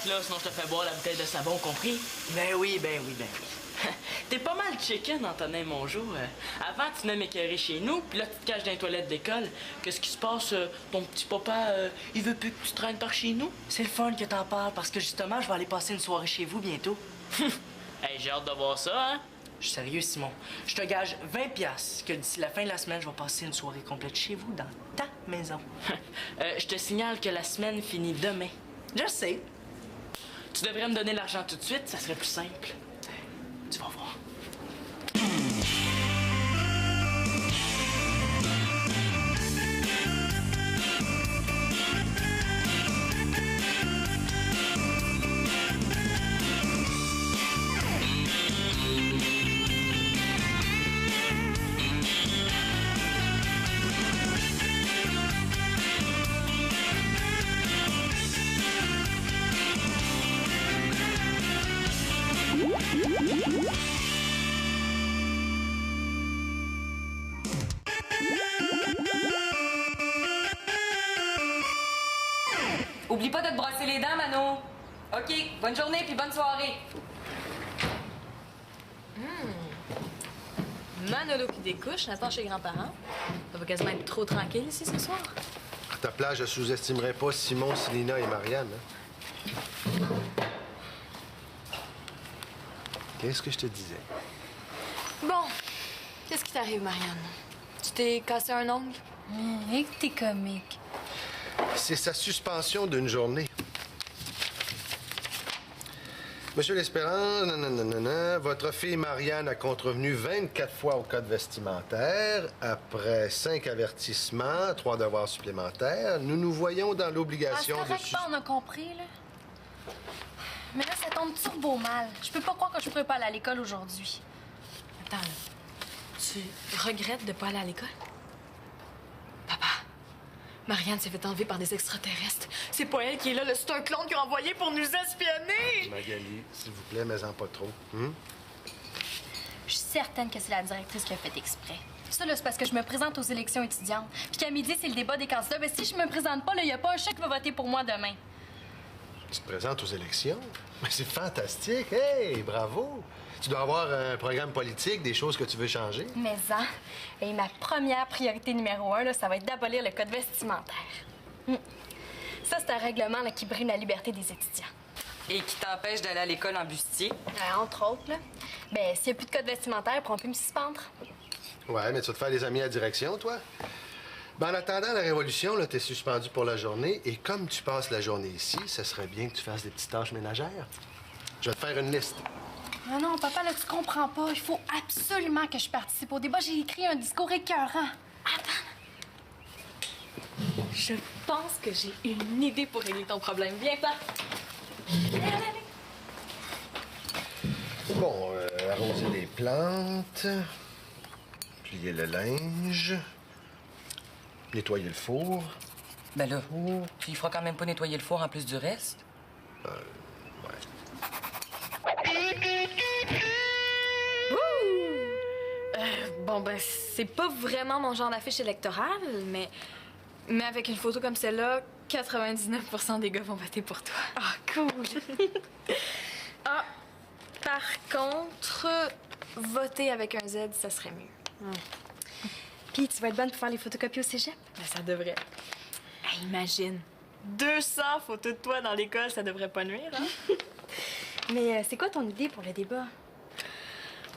là, sinon je te fais boire la bouteille de savon, compris? Ben oui, ben oui, ben oui. T'es pas mal chicken, Antonin Mongeau. Avant, tu venais m'écœurer chez nous, puis là, tu te caches dans les toilettes d'école. Qu'est-ce qui se passe? Ton petit papa, il veut plus que tu traînes par chez nous? C'est le fun que t'en parles, parce que justement, je vais aller passer une soirée chez vous bientôt. Hey, j'ai hâte de voir ça, hein? Je suis sérieux, Simon. Je te gage 20$ que d'ici la fin de la semaine, je vais passer une soirée complète chez vous, dans ta maison. Je te signale que la semaine finit demain. Je sais. Tu devrais me donner l'argent tout de suite, ça serait plus simple. Tu vas voir. Oublie pas de te brosser les dents, Mano. OK, bonne journée puis bonne soirée. Manolo qui découche, Nathan chez grands-parents. Ça va quasiment être trop tranquille ici ce soir. À ta place, je sous-estimerais pas Simon, Célina et Marianne. Hein? Qu'est-ce que je te disais? Bon, qu'est-ce qui t'arrive, Marianne? Tu t'es cassé un ongle? Et que t'es comique. C'est sa suspension d'une journée. Monsieur L'Espérance, nanana, votre fille Marianne a contrevenu 24 fois au code vestimentaire. Après 5 avertissements, 3 devoirs supplémentaires, nous nous voyons dans l'obligation C'est correct, on a compris, là. Mais là, ça tombe turbo mal. Je peux pas croire que je pourrais pas aller à l'école aujourd'hui. Attends, là. Tu regrettes de pas aller à l'école? Papa, Marianne s'est fait enlever par des extraterrestres. C'est pas elle qui est là, c'est un clone qui a envoyé pour nous espionner! Magali, s'il vous plaît, mais en pas trop. Je suis certaine que c'est la directrice qui a fait exprès. Ça, là, c'est parce que je me présente aux élections étudiantes. Puis qu'à midi, c'est le débat des candidats. Mais si je me présente pas, là, il y a pas un chat qui va voter pour moi demain. Tu te présentes aux élections? Mais c'est fantastique! Hey, bravo! Tu dois avoir un programme politique, des choses que tu veux changer. Mais et ma première priorité numéro 1, là, ça va être d'abolir le code vestimentaire. Ça, c'est un règlement là, qui brime la liberté des étudiants. Et qui t'empêche d'aller à l'école en bustier. Entre autres, là. Ben, s'il n'y a plus de code vestimentaire, on peut me suspendre. Ouais, mais tu vas te faire des amis à direction, toi? Ben, en attendant la révolution, là, t'es suspendu pour la journée. Et comme tu passes la journée ici, ce serait bien que tu fasses des petites tâches ménagères. Je vais te faire une liste. Non, papa, là, tu comprends pas. Il faut absolument que je participe au débat. J'ai écrit un discours écœurant. Attends. Je pense que j'ai une idée pour régler ton problème. Viens, pas. Allez. Bon, arroser les plantes, plier le linge, nettoyer le four. Ben là, puis il fera quand même pas nettoyer le four en plus du reste. Ouais. Bon, ben, c'est pas vraiment mon genre d'affiche électorale, mais avec une photo comme celle-là, 99% des gars vont voter pour toi. Ah, cool. Par contre, voter avec un Z, ça serait mieux. Puis, tu vas être bonne pour faire les photocopies au cégep? Ben, ça devrait. Hey, imagine, 200 photos de toi dans l'école, ça devrait pas nuire, hein? Mais c'est quoi ton idée pour le débat?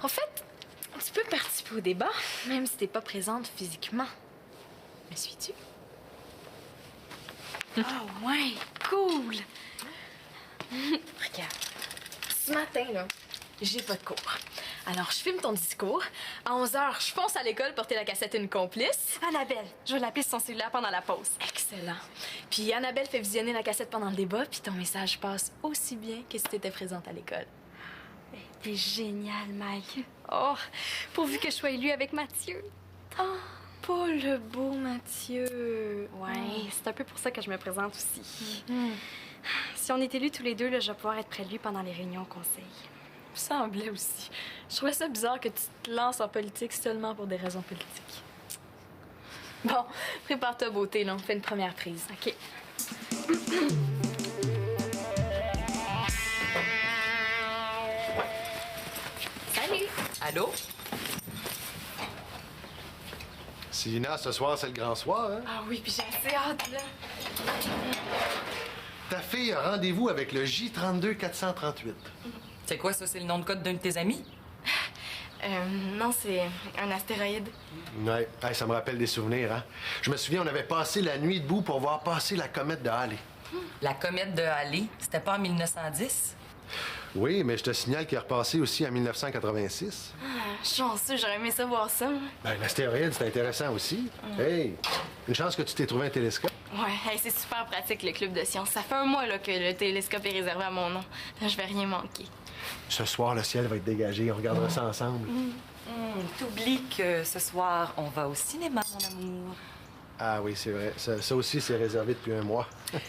En fait, tu peux participer au débat, même si t'es pas présente physiquement. Me suis-tu? Ah, ouais, cool. Regarde, ce matin, là, j'ai pas de cours. Alors, je filme ton discours. À 11h, je fonce à l'école porter la cassette à une complice. Annabelle, je vais l'appeler sur son cellulaire pendant la pause. Excellent. Puis Annabelle fait visionner la cassette pendant le débat, puis ton message passe aussi bien que si t'étais présente à l'école. T'es génial, Mike. Oh, pourvu que je sois élue avec Mathieu. Oh, pas le beau Mathieu. Ouais, c'est un peu pour ça que je me présente aussi. Si on est élus tous les deux, là, je vais pouvoir être près de lui pendant les réunions au conseil. Il me semblait aussi. Je trouvais ça bizarre que tu te lances en politique seulement pour des raisons politiques. Bon, prépare-toi, beauté, là. On fait une première prise. OK. Allô? Sina, ce soir, c'est le grand soir, hein? Ah oui, puis j'ai assez hâte, là. Ta fille a rendez-vous avec le J32-438. C'est quoi ça? C'est le nom de code d'un de tes amis? Non, c'est un astéroïde. Ouais, hey, ça me rappelle des souvenirs, hein? Je me souviens, on avait passé la nuit debout pour voir passer la comète de Halley. La comète de Halley, c'était pas en 1910? Oui, mais je te signale qu'il est repassé aussi en 1986. Chanceux, j'aurais aimé ça voir ça. Ben, l'astéroïde, c'est intéressant aussi. Hey, une chance que tu t'es trouvé un télescope. Ouais, hey, c'est super pratique, le club de sciences. Ça fait un mois là, que le télescope est réservé à mon nom. Je vais rien manquer. Ce soir, le ciel va être dégagé. On regardera ça ensemble. T'oublies que ce soir, on va au cinéma, mon amour. Ah oui, c'est vrai. Ça aussi, c'est réservé depuis un mois.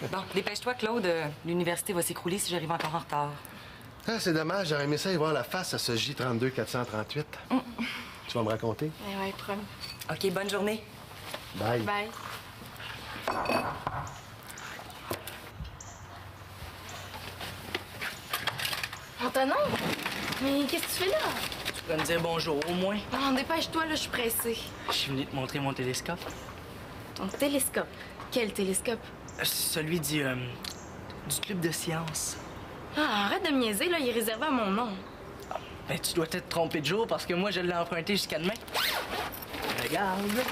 Bon, dépêche-toi, Claude. L'université va s'écrouler si j'arrive encore en retard. Ah, c'est dommage. J'aurais aimé ça y voir la face à ce J32-438. Tu vas me raconter? Ouais, promis. OK, bonne journée. Bye. Bye. Antonin? Mais qu'est-ce que tu fais là? Tu pourrais me dire bonjour, au moins. Non, dépêche-toi, là, je suis pressée. Je suis venu te montrer mon télescope. Ton télescope? Quel télescope? Celui du club de sciences. Ah, arrête de me niaiser, là, il est réservé à mon nom. Ben, tu dois t'être trompé de jour parce que moi, je l'ai emprunté jusqu'à demain. Regarde.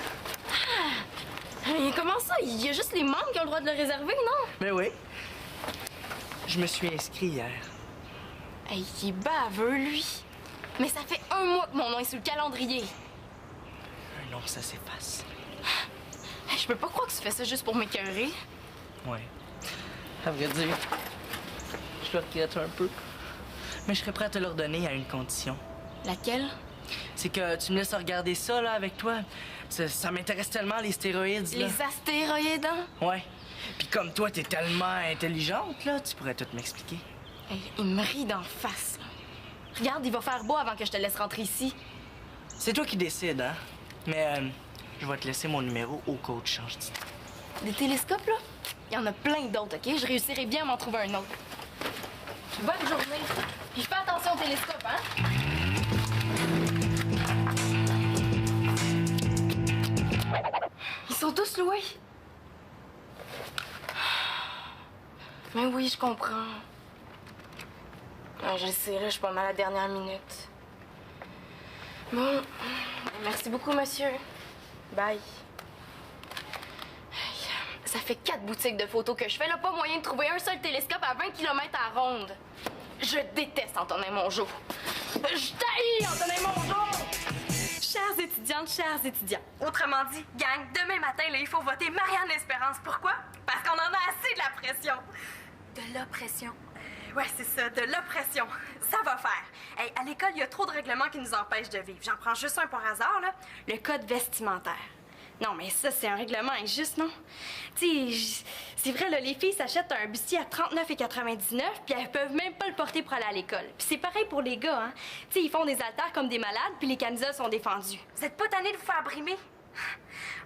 Mais comment ça? Il y a juste les membres qui ont le droit de le réserver, non? Ben oui. Je me suis inscrit hier. Hey, il est baveux, lui. Mais ça fait un mois que mon nom est sur le calendrier. Non, ça s'efface. Hey, je peux pas croire que tu fais ça juste pour m'écœurer. Ouais. À vrai dire, je le regrette un peu. Mais je serais prêt à te le redonner à une condition. Laquelle? C'est que tu me laisses regarder ça, là, avec toi. Ça m'intéresse tellement, les stéroïdes, là. Les astéroïdes, hein? Ouais. Puis comme toi, t'es tellement intelligente, là, tu pourrais tout m'expliquer. Hey, il me rit d'en face, là. Regarde, il va faire beau avant que je te laisse rentrer ici. C'est toi qui décides, hein? Mais je vais te laisser mon numéro au cas où tu changes d'idée. Des télescopes, là? Il y en a plein d'autres, OK? Je réussirai bien à m'en trouver un autre. Bonne journée. Puis fais attention au télescope, hein? Ils sont tous loués. Mais oui, je comprends. Ah, je sais, là, je suis pas mal à la dernière minute. Bon, merci beaucoup, monsieur. Bye. Hey, ça fait 4 boutiques de photos que je fais, là, pas moyen de trouver un seul télescope à 20 km à ronde. Je déteste Antonin Mongeau. Je taillis Antonin Mongeau! Chères étudiantes, chers étudiants, autrement dit, gang, demain matin, là, il faut voter Marianne Espérance. Pourquoi? Parce qu'on en a assez de la pression. De l'oppression. Ouais, c'est ça, de l'oppression. Ça va faire. Hey, à l'école, il y a trop de règlements qui nous empêchent de vivre. J'en prends juste un par hasard, là. Le code vestimentaire. Non, mais ça, c'est un règlement injuste, non? Tu sais, c'est vrai, là, les filles s'achètent un bustier à 39,99 puis elles peuvent même pas le porter pour aller à l'école. Puis c'est pareil pour les gars, hein? Tu sais, ils font des haltères comme des malades puis les camisoles sont défendues. Vous êtes pas tannés de vous faire brimer?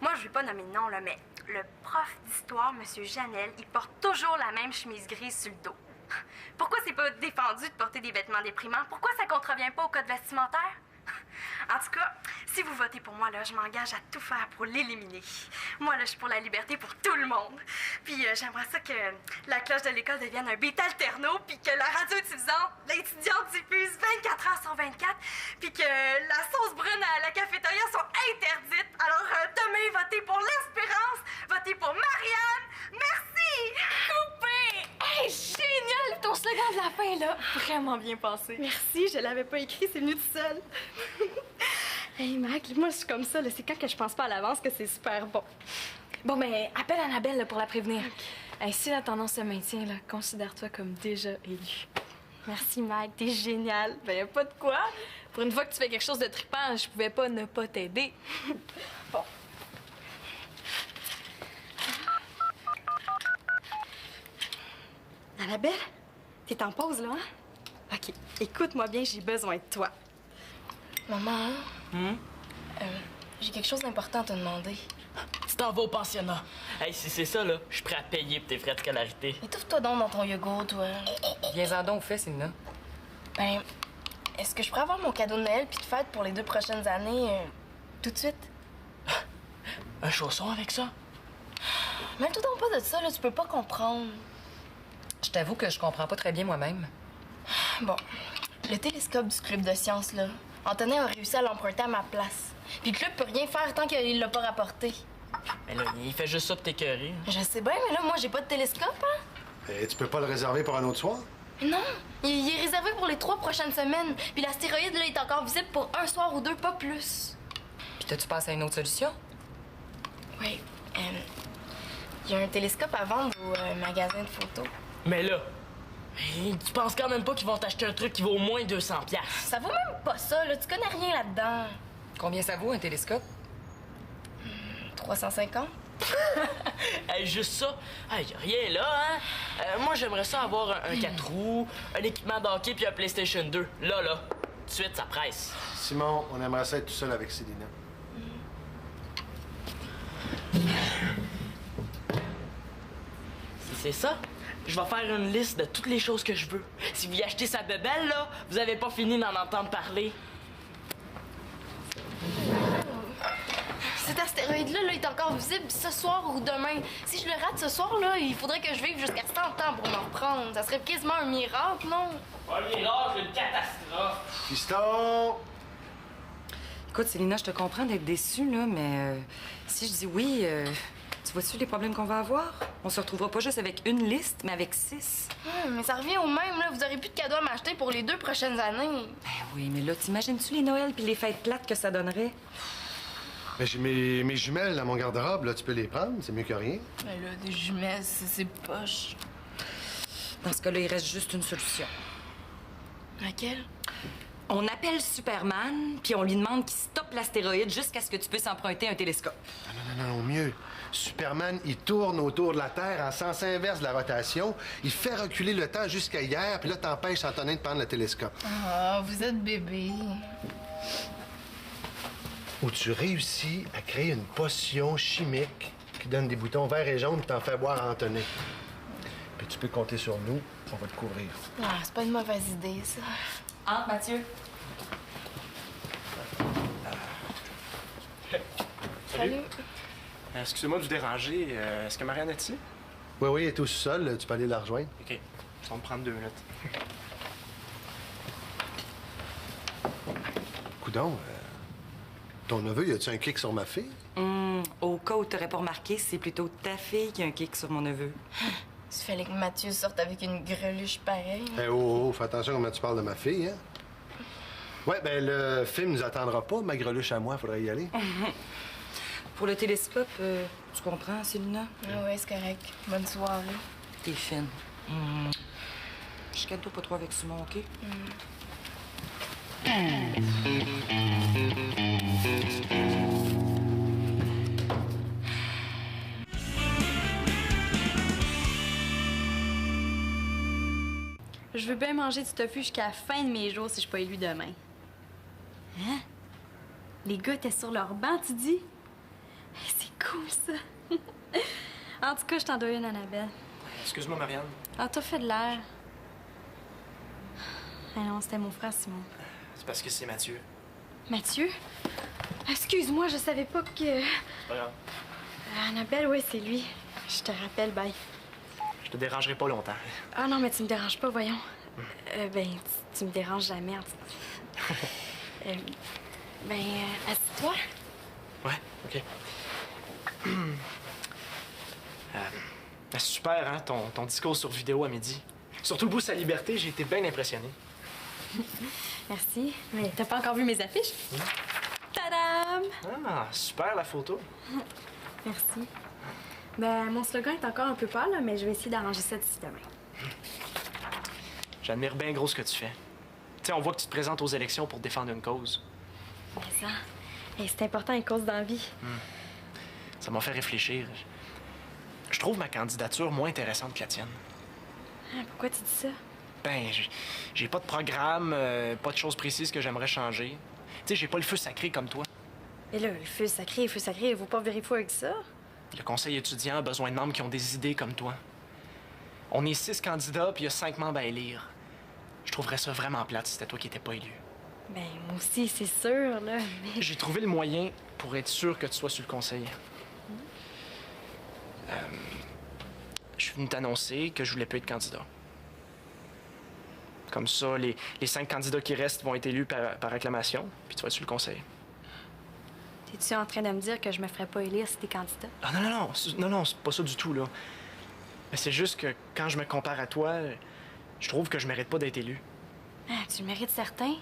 Moi, je vais pas nommer de nom, là, mais le prof d'histoire, M. Janel, il porte toujours la même chemise grise sur le dos. Pourquoi c'est pas défendu de porter des vêtements déprimants? Pourquoi ça contrevient pas au code vestimentaire? En tout cas, si vous votez pour moi, là, je m'engage à tout faire pour l'éliminer. Moi, là, je suis pour la liberté pour tout le monde. Puis j'aimerais ça que la cloche de l'école devienne un bêta alterno, puis que la radio l'étudiante diffuse 24 heures sur 24, puis que la sauce brune à la cafétéria soit interdite. Alors, demain, votez pour l'espérance, votez pour Marianne. Merci! Coupé! Hey, génial! Ton slogan de la fin, là, vraiment bien pensé. Merci, je l'avais pas écrit, c'est venu tout seul. Hey, Mac, moi, je suis comme ça, là. C'est quand que je pense pas à l'avance que c'est super bon. Bon, ben, appelle Annabelle là, pour la prévenir. Hey, si la tendance se maintient, là, considère-toi comme déjà élue. Merci, Mac, t'es génial. Ben, y a pas de quoi. Pour une fois que tu fais quelque chose de trippant, je pouvais pas ne pas t'aider. Bon. Annabelle, t'es en pause, là, hein? OK, écoute-moi bien, j'ai besoin de toi. Maman, j'ai quelque chose d'important à te demander. Tu t'en vas au pensionnat. Hey, si c'est ça, là, je suis prêt à payer pour tes frais de scolarité. Étouffe-toi donc dans ton yogourt, toi. Viens-en donc, fais, Sina. Ben, est-ce que je pourrais avoir mon cadeau de Noël puis de fête pour les 2 prochaines années tout de suite? Un chausson avec ça? Même tout en pas de ça, là, tu peux pas comprendre. Je t'avoue que je comprends pas très bien moi-même. Bon, le télescope du club de sciences, là, Antonin a réussi à l'emprunter à ma place. Puis le club peut rien faire tant qu'il l'a pas rapporté. Mais là, il fait juste ça pour t'écœurer. Je sais bien, mais là, moi, j'ai pas de télescope, hein? Et tu peux pas le réserver pour un autre soir? Non, il est réservé pour les 3 prochaines semaines. Puis l'astéroïde, là, est encore visible pour un soir ou 2, pas plus. Puis t'as-tu passé à une autre solution? Oui, il y a un télescope à vendre au magasin de photos. Mais là, tu penses quand même pas qu'ils vont t'acheter un truc qui vaut au moins 200$. Ça vaut même pas ça, là. Tu connais rien là-dedans. Combien ça vaut un télescope? 350? Hey, juste ça, hey, y a rien là, hein? Moi, j'aimerais ça avoir un 4 roues, un équipement d'hockey puis un PlayStation 2. Là, tout de suite, ça presse. Simon, on aimerait ça être tout seul avec Célina. Si c'est ça, je vais faire une liste de toutes les choses que je veux. Si vous y achetez sa bebelle, là, vous avez pas fini d'en entendre parler. Cet astéroïde-là là, est encore visible ce soir ou demain. Si je le rate ce soir, là, il faudrait que je vive jusqu'à 100 ans pour m'en reprendre. Ça serait quasiment un miracle, non? Un miracle, une catastrophe. Fiston! Écoute, Célina, je te comprends d'être déçue, là, mais si je dis oui, tu vois-tu les problèmes qu'on va avoir? On se retrouvera pas juste avec une liste, mais avec 6. Mais ça revient au même, là. Vous aurez plus de cadeaux à m'acheter pour les 2 prochaines années. Ben oui, mais là, t'imagines-tu les Noëls puis les fêtes plates que ça donnerait? Mais j'ai mes jumelles dans mon garde-robe, là, tu peux les prendre, c'est mieux que rien. Mais là, des jumelles, c'est poche. Dans ce cas-là, il reste juste une solution. Laquelle? On appelle Superman, puis on lui demande qu'il stoppe l'astéroïde jusqu'à ce que tu puisses emprunter un télescope. Non, mieux. Superman, il tourne autour de la Terre en sens inverse de la rotation. Il fait reculer le temps jusqu'à hier, puis là, t'empêches Antonin de prendre le télescope. Ah, vous êtes bébé. Où tu réussis à créer une potion chimique qui donne des boutons verts et jaunes, puis t'en fais boire à Antonin. Puis tu peux compter sur nous, on va te couvrir. Ah, c'est pas une mauvaise idée, ça. Entre, Mathieu. Salut. Excusez-moi de vous déranger. Est-ce que Marianne est ici? Oui, elle est tout seule, tu peux aller la rejoindre. OK. Ça va me prendre 2 minutes. Coudon, ton neveu, y a-tu un kick sur ma fille? Au cas où t'aurais pas remarqué, c'est plutôt ta fille qui a un kick sur mon neveu. Il fallait que Mathieu sorte avec une greluche pareille. Eh fais attention comment tu parles de ma fille, hein? Ouais, ben le film nous attendra pas, ma greluche à moi, faudrait y aller. Pour le télescope, tu comprends, Célina? Oui, c'est correct. Bonne soirée. T'es fine. Je toi pas trop avec Simon, OK? Je veux bien manger du tofu jusqu'à la fin de mes jours si je suis pas élue demain. Hein? Les gars étaient sur leur banc, tu dis? C'est cool, ça. En tout cas, je t'en dois une, Annabelle. Excuse-moi, Marianne. Ah, t'as fait de l'air. Ah non, c'était mon frère Simon. C'est parce que c'est Mathieu. Mathieu? Excuse-moi, je savais pas que... C'est pas grave. Annabelle, oui, c'est lui. Je te rappelle, bye. Je te dérangerai pas longtemps. Ah non, mais tu me déranges pas, voyons. Tu me déranges jamais, en tout cas. Assis-toi. Ouais, OK. Super, hein, ton discours sur vidéo à midi. Surtout le bout de sa liberté, j'ai été bien impressionné. Merci. Mais t'as pas encore vu mes affiches? Tadam! Ah, super la photo. Merci. Mon slogan est encore un peu pâle, là, mais je vais essayer d'arranger ça d'ici demain. J'admire bien gros ce que tu fais. Tu sais, on voit que tu te présentes aux élections pour défendre une cause. Mais ça, c'est important une cause d'envie. Ça m'a fait réfléchir. Je trouve ma candidature moins intéressante que la tienne. Pourquoi tu dis ça? Ben, j'ai pas de programme, pas de choses précises que j'aimerais changer. Tu sais, j'ai pas le feu sacré comme toi. Et là, le feu sacré, il faut pas vérifier avec ça. Le conseil étudiant a besoin de membres qui ont des idées comme toi. On est 6 candidats, puis il y a 5 membres à élire. Je trouverais ça vraiment plate si c'était toi qui étais pas élu. Ben, moi aussi, c'est sûr, là. Mais... J'ai trouvé le moyen pour être sûr que tu sois sur le conseil. Je suis venu t'annoncer que je voulais plus être candidat. Comme ça, les 5 candidats qui restent vont être élus par acclamation, puis tu vas être sur le conseil. T'es-tu en train de me dire que je me ferais pas élire si t'es candidat? Ah non, c'est pas ça du tout, là. Mais c'est juste que quand je me compare à toi, je trouve que je mérite pas d'être élu. Ah, tu le mérites certain?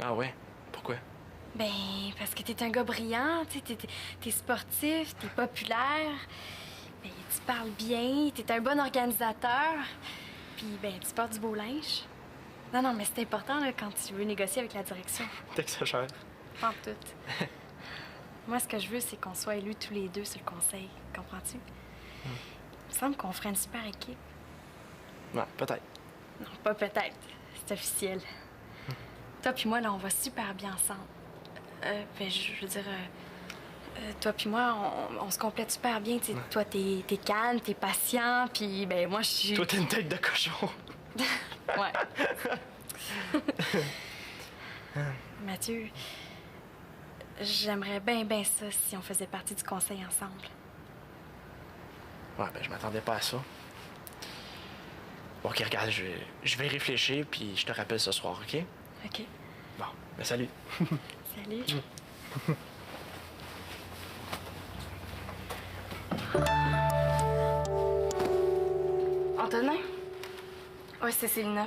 Ah ouais? Pourquoi? Ben, parce que t'es un gars brillant, tu sais, t'es sportif, t'es populaire, ben, tu parles bien, t'es un bon organisateur, puis ben, tu portes du beau linge. Non, mais c'est important, là, quand tu veux négocier avec la direction. T'exagères. Pas en tout. Moi, ce que je veux, c'est qu'on soit élus tous les deux sur le conseil. Comprends-tu? Il me semble qu'on ferait une super équipe. Ouais, peut-être. Non, pas peut-être. C'est officiel. Toi puis moi, là, on va super bien ensemble. Ben, je veux dire... toi puis moi, on se complète super bien. Tu sais, toi, t'es calme, t'es patient, puis ben moi, je suis... Toi, t'es une tête de cochon. Ouais. Mathieu, j'aimerais bien ça si on faisait partie du conseil ensemble. Ouais, ben je m'attendais pas à ça. Bon, OK, regarde, je vais y réfléchir, puis je te rappelle ce soir, OK? OK. Bon, ben salut. Salut. Antonin? Oui, c'est Célina.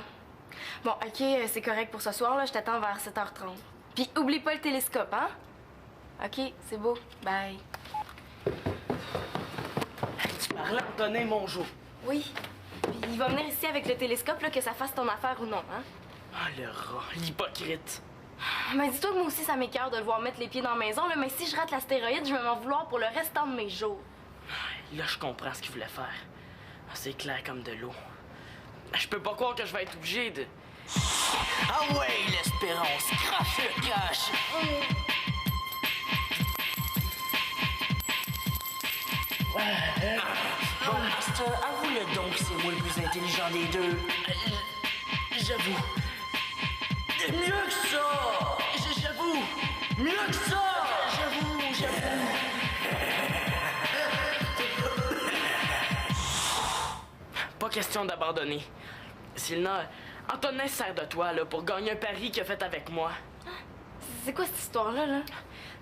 Bon, OK, c'est correct pour ce soir, là. Je t'attends vers 7h30. Puis oublie pas le télescope, hein? OK, c'est beau. Bye. Tu parlais Antonin Mongeau. Oui. Puis il va venir ici avec le télescope, là, que ça fasse ton affaire ou non, hein? Ah, le rat, l'hypocrite. Mais dis-toi que moi aussi, ça m'écoeure de le voir mettre les pieds dans la maison, là. Mais si je rate l'astéroïde, je vais m'en vouloir pour le restant de mes jours. Là, je comprends ce qu'il voulait faire. Ah, c'est clair comme de l'eau. Je peux pas croire que je vais être obligé de... Ah ouais, l'espérance, crache le cache. Bon, Master, avoue-le donc, c'est moi le plus intelligent des deux. J'avoue. Mieux que ça! J'avoue! Mieux que ça! J'avoue! Pas question d'abandonner. Sylna, Antonin se sert de toi là, pour gagner un pari qu'il a fait avec moi. C'est quoi cette histoire-là, là?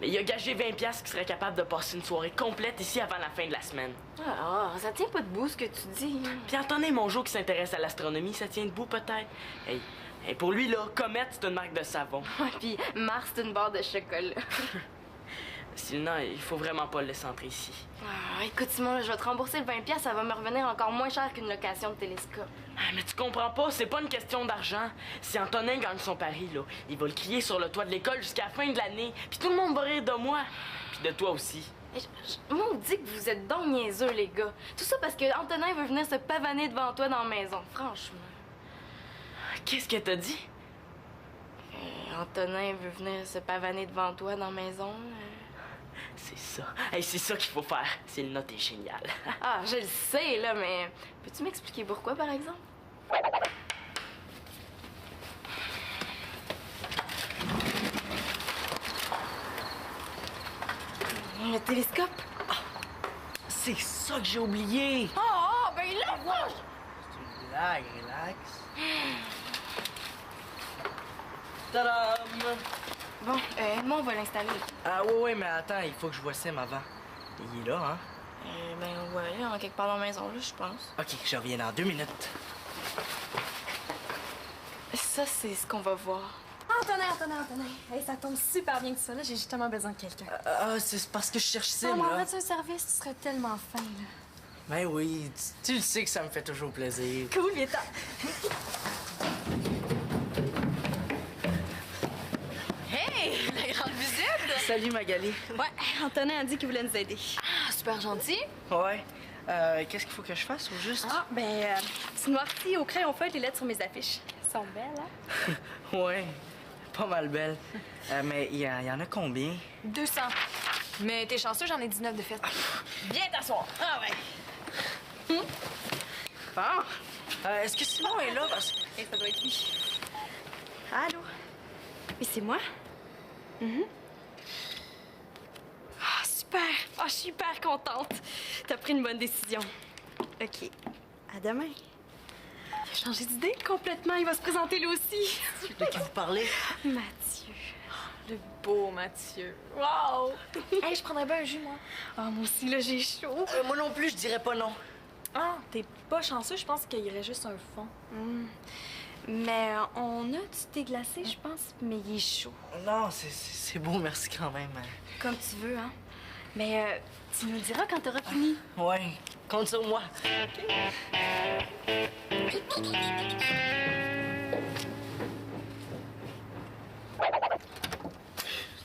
Mais il a gagé 20$ qu'il serait capable de passer une soirée complète ici avant la fin de la semaine. Ah, ça tient pas debout ce que tu dis. Puis Antonin Mongeau qui s'intéresse à l'astronomie, ça tient debout peut-être. Hey, pour lui, là, comète, c'est une marque de savon. Ouais, puis Mars, c'est une barre de chocolat. Sinon, il faut vraiment pas le laisser entrer ici. Ah, écoute, Simon, là, je vais te rembourser le 20$, ça va me revenir encore moins cher qu'une location de télescope. Ah, mais tu comprends pas, c'est pas une question d'argent. Si Antonin gagne son pari, là, il va le crier sur le toit de l'école jusqu'à la fin de l'année. Puis tout le monde va rire de moi. Puis de toi aussi. Moi, on dit que vous êtes donc niaiseux, les gars. Tout ça parce que Antonin veut venir se pavaner devant toi dans la maison, franchement. Qu'est-ce que t'as dit? Antonin veut venir se pavaner devant toi dans la maison. C'est ça. Hey, c'est ça qu'il faut faire. C'est le note est génial. Ah, je le sais, là, mais peux-tu m'expliquer pourquoi, par exemple? Le télescope? C'est ça que j'ai oublié. Ben là, moi! C'est une blague, relax. Tadam! Bon, moi, on va l'installer. Ah ouais, mais attends, il faut que je vois Sim avant. Il est là, hein? Ben ouais, en quelque part dans la maison, là, je pense. OK, je reviens dans 2 minutes. Ça, c'est ce qu'on va voir. Antonin! Hey, ça tombe super bien que tu sois là, j'ai justement besoin de quelqu'un. C'est parce que je cherche Sim, Oh, là. m'envoies-tu un service? Tu serais tellement fin, là. Ben oui, tu le sais que ça me fait toujours plaisir. Cool, viens-t'en. Hey, la grande visite! Salut, Magali. Ouais, Antonin a dit qu'il voulait nous aider. Ah, super gentil. Ouais. Qu'est-ce qu'il faut que je fasse au juste? Ah, ben, tu noircis au crayon feuille les lettres sur mes affiches. Elles sont belles, hein? Ouais, pas mal belle. Mais il y en a combien? 200. Mais t'es chanceux, j'en ai 19 de fait. Viens t'asseoir. Ah ouais. Bon. Est-ce que Simon est là? Parce... Hey, ça doit être lui. Allô? Oui, c'est moi. Ah, super! Ah, je suis super contente. T'as pris une bonne décision. OK. À demain. Il a changé d'idée complètement. Il va se présenter lui aussi. De qui vous parlez? Mathieu. Le beau Mathieu. Wow! Hey, je prendrais bien un jus, moi. Ah, moi aussi, là, j'ai chaud. Moi non plus, je dirais pas non. Ah, t'es pas chanceux, je pense qu'il y aurait juste un fond. Mais on a du thé glacé, je pense, mais il est chaud. Non, c'est beau, merci quand même. Comme tu veux, hein. Mais tu nous le diras quand t'auras fini. Ouais, compte sur moi.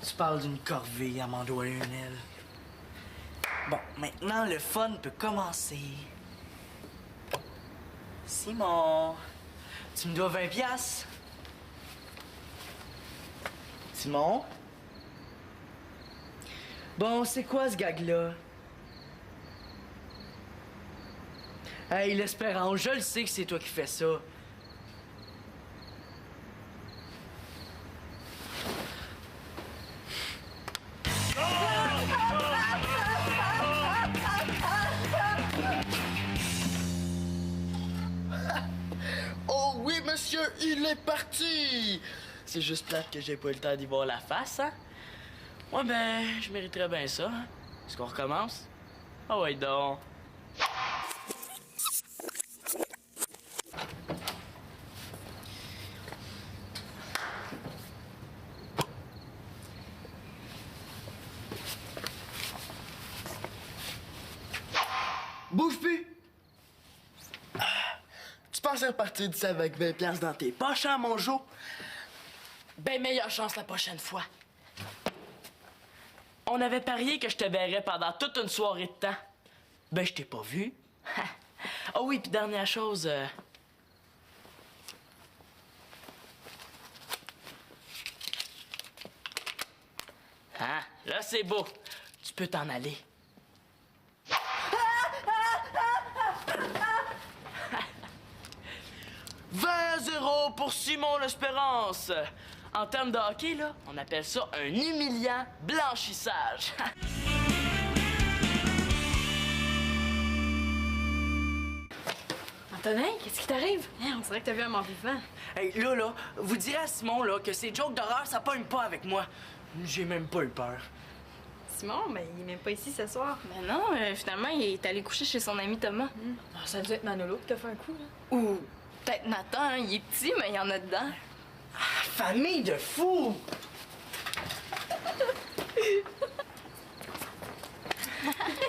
Tu parles d'une corvée à Mando Lionel. Bon, maintenant, le fun peut commencer. Simon, tu me dois 20 piastres. Simon? Bon, c'est quoi ce gag-là? Hey, l'Espérance, je le sais que c'est toi qui fais ça. Oh oui, monsieur, il est parti! C'est juste plate que j'ai pas eu le temps d'y voir la face, hein? Ouais, ben, je mériterais bien ça. Hein? Est-ce qu'on recommence? Ah ouais, donc. Bouge plus! Tu pensais repartir d'ici avec 20 piastres dans tes poches, hein, mon Jo? Ben meilleure chance la prochaine fois. On avait parié que je te verrais pendant toute une soirée de temps. Ben, je t'ai pas vu. Ah oui, puis dernière chose... Hein? Là, c'est beau. Tu peux t'en aller. 20-0 pour Simon l'Espérance. En termes de hockey, là, on appelle ça un humiliant blanchissage. Antonin, qu'est-ce qui t'arrive? On dirait que t'as vu un mort vivant. Hey, là, vous direz à Simon, là, que ces jokes d'horreur, ça pogne pas avec moi. J'ai même pas eu peur. Simon, ben, il est même pas ici ce soir. Ben non, finalement, il est allé coucher chez son ami Thomas. Ah, ça doit être Manolo qui t'a fait un coup, là. Ou peut-être Nathan, hein, il est petit, mais il y en a dedans. Famille de fous!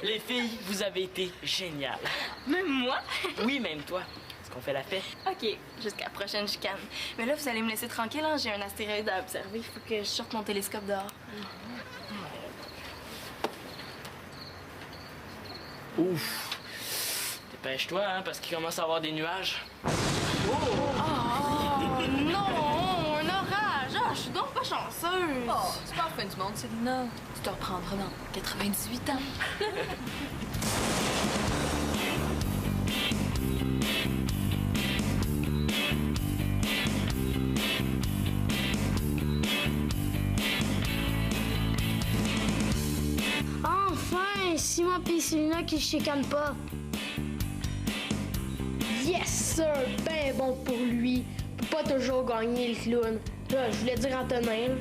Les filles, vous avez été géniales. Même moi? Oui, même toi. Est-ce qu'on fait la paix? OK, jusqu'à la prochaine chicane. Mais là, vous allez me laisser tranquille, hein? J'ai un astéroïde à observer. Il faut que je sorte mon télescope dehors. Ouf! Dépêche-toi, hein, parce qu'il commence à avoir des nuages. Oh non! Un orage! Ah, je suis donc pas chanceuse! Oh, c'est pas la fin du monde, Célina. Tu te reprendras dans 98 ans. Enfin, Simon pis Célina qui se chicanent pas. Yes, sir! Ben bon pour lui. Peut pas toujours gagner le clown. Là, je voulais dire Antonin. Là.